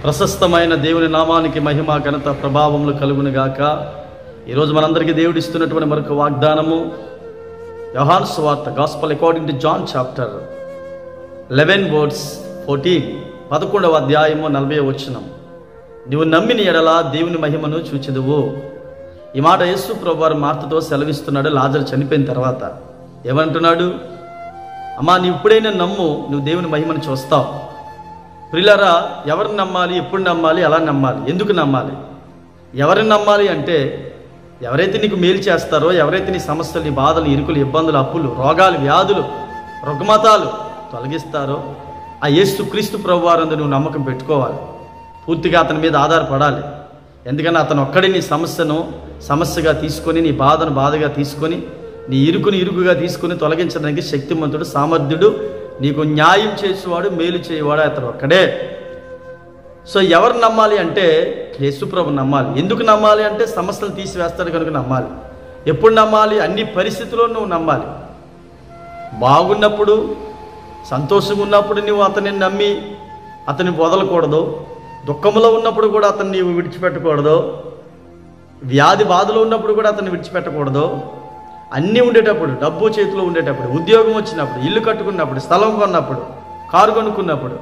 ప్రశస్తమైన దేవుని నామానికి మహిమ ఘనత ప్రభావములు కలుగును గాక. ఈరోజు మనందరికీ దేవుడు ఇస్తున్నటువంటి మరొక వాగ్దానము యోహాను సువార్త gospel according to John chapter 11 words 14 11వ అధ్యాయము 40వ వచనం. నీవు నమ్మిన ఎడల దేవుని మహిమను చూచెదవు. ఈ మాట యేసు ప్రభువారు మార్తతో సెలవిస్తున్నాడు. లాజరు చనిపోయిన తర్వాత ఏమంటున్నాడు? అమ్మా, నీవు ఇప్పుడైనా నమ్ము, నువ్వు దేవుని మహిమను చూస్తావు. ప్రియులారా, ఎవరిని నమ్మాలి, ఎప్పుడు నమ్మాలి, ఎలా నమ్మాలి, ఎందుకు నమ్మాలి? ఎవరిని నమ్మాలి అంటే ఎవరైతే నీకు మేలు చేస్తారో, ఎవరైతే నీ సమస్యలు, నీ బాధలు, ఇరుకులు, ఇబ్బందులు, అప్పులు, రోగాలు, వ్యాధులు, రుగ్మతాలు తొలగిస్తారో ఆ యేసు క్రీస్తు ప్రభువారందు నువ్వు నమ్మకం పెట్టుకోవాలి. పూర్తిగా అతని మీద ఆధారపడాలి. ఎందుకంటే అతను ఒక్కడే నీ సమస్యగా తీసుకొని, నీ బాధను బాధగా తీసుకొని, నీ ఇరుకుని ఇరుకుగా తీసుకొని తొలగించడానికి శక్తిమంతుడు, సామర్థ్యుడు, నీకు న్యాయం చేసేవాడు, మేలు చేయవాడు అతను ఒక్కడే. సో ఎవరు నమ్మాలి అంటే యేసుప్రభు నమ్మాలి. ఎందుకు నమ్మాలి అంటే సమస్యలు తీసివేస్తాడు కనుక నమ్మాలి. ఎప్పుడు నమ్మాలి? అన్ని పరిస్థితుల్లో నువ్వు నమ్మాలి. బాగున్నప్పుడు, సంతోషంగా ఉన్నప్పుడు నువ్వు అతన్ని నమ్మి అతన్ని వదలకూడదు. దుఃఖంలో ఉన్నప్పుడు కూడా అతన్ని నీవు విడిచిపెట్టకూడదు. వ్యాధి బాధలో ఉన్నప్పుడు కూడా అతన్ని విడిచిపెట్టకూడదు. అన్నీ ఉండేటప్పుడు, డబ్బు చేతిలో ఉండేటప్పుడు, ఉద్యోగం వచ్చినప్పుడు, ఇల్లు కట్టుకున్నప్పుడు, స్థలం కొన్నప్పుడు, కారు కొనుక్కున్నప్పుడు,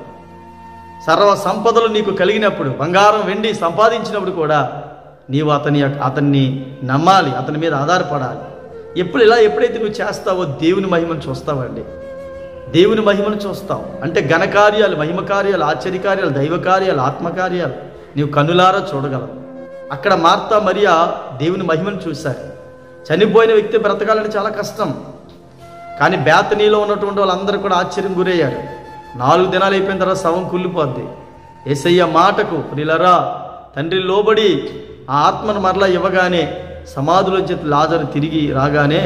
సర్వ సంపదలు నీకు కలిగినప్పుడు, బంగారం వెండి సంపాదించినప్పుడు కూడా నీవు అతన్ని నమ్మాలి, అతని మీద ఆధారపడాలి. ఎప్పుడైతే నువ్వు చేస్తావో దేవుని మహిమను చూస్తావండి. దేవుని మహిమను చూస్తావు అంటే ఘనకార్యాలు, మహిమకార్యాలు, ఆశ్చర్యకార్యాలు, దైవకార్యాలు, ఆత్మకార్యాలు నీవు కన్నులారా చూడగలవు. అక్కడ మార్తా మరియా దేవుని మహిమను చూశారు. చనిపోయిన వ్యక్తి బ్రతకాలని చాలా కష్టం. కానీ బేతనీలో ఉన్నటువంటి వాళ్ళందరూ కూడా ఆశ్చర్యం గురయ్యారు. 4 దినాలు అయిపోయిన తర్వాత శవం కుళ్ళిపోద్ది. యేసయ్య మాటకు ప్రియులారా, తండ్రి లోబడి ఆ ఆత్మను మరలా ఇవ్వగానే సమాధిలోంచి లాజరు తిరిగి రాగానే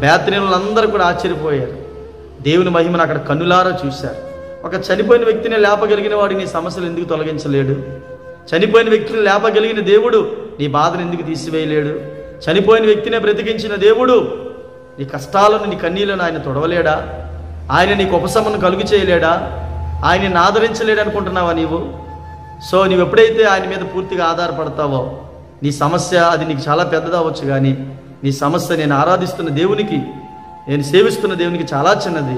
బేతనీలందరూ కూడా ఆశ్చర్యపోయారు. దేవుని మహిమను అక్కడ కన్నులారా చూశారు. ఒక చనిపోయిన వ్యక్తిని లేపగలిగిన వాడిని నీ సమస్యలు ఎందుకు తొలగించలేడు? చనిపోయిన వ్యక్తిని లేపగలిగిన దేవుడు నీ బాధను ఎందుకు తీసివేయలేడు? చనిపోయిన వ్యక్తినే బ్రతికించిన దేవుడు నీ కష్టాలను, నీ కన్నీళ్లను ఆయన తొడవలేడా? ఆయన నీకు ఉపశమనం కలుగు చేయలేడా? ఆయన్ని ఆదరించలేడు అనుకుంటున్నావా నీవు? సో నువ్వు ఎప్పుడైతే ఆయన మీద పూర్తిగా ఆధారపడతావో నీ సమస్య అది నీకు చాలా పెద్దదవచ్చు, కానీ నీ సమస్య నేను ఆరాధిస్తున్న దేవునికి, నేను సేవిస్తున్న దేవునికి చాలా చిన్నది.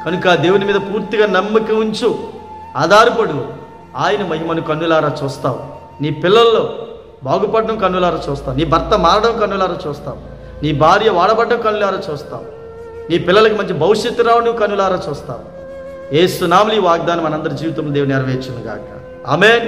కనుక దేవుని మీద పూర్తిగా నమ్మకం ఉంచు, ఆధారపడు. ఆయన మహిమను కన్నులారా చూస్తావు. నీ పిల్లల్లో బాగుపడడం కన్నులారా చూస్తావు. నీ భర్త మారడం కన్నులారా చూస్తావు. నీ భార్య వాడబడ్డం కన్నులారా చూస్తావు. నీ పిల్లలకి మంచి భవిష్యత్తు రావడం కన్నులారా చూస్తావు. యేసు నామములో ఈ వాగ్దానం మనందరి జీవితంలో దేవుని నెరవేర్చును గాక. ఆమేన్.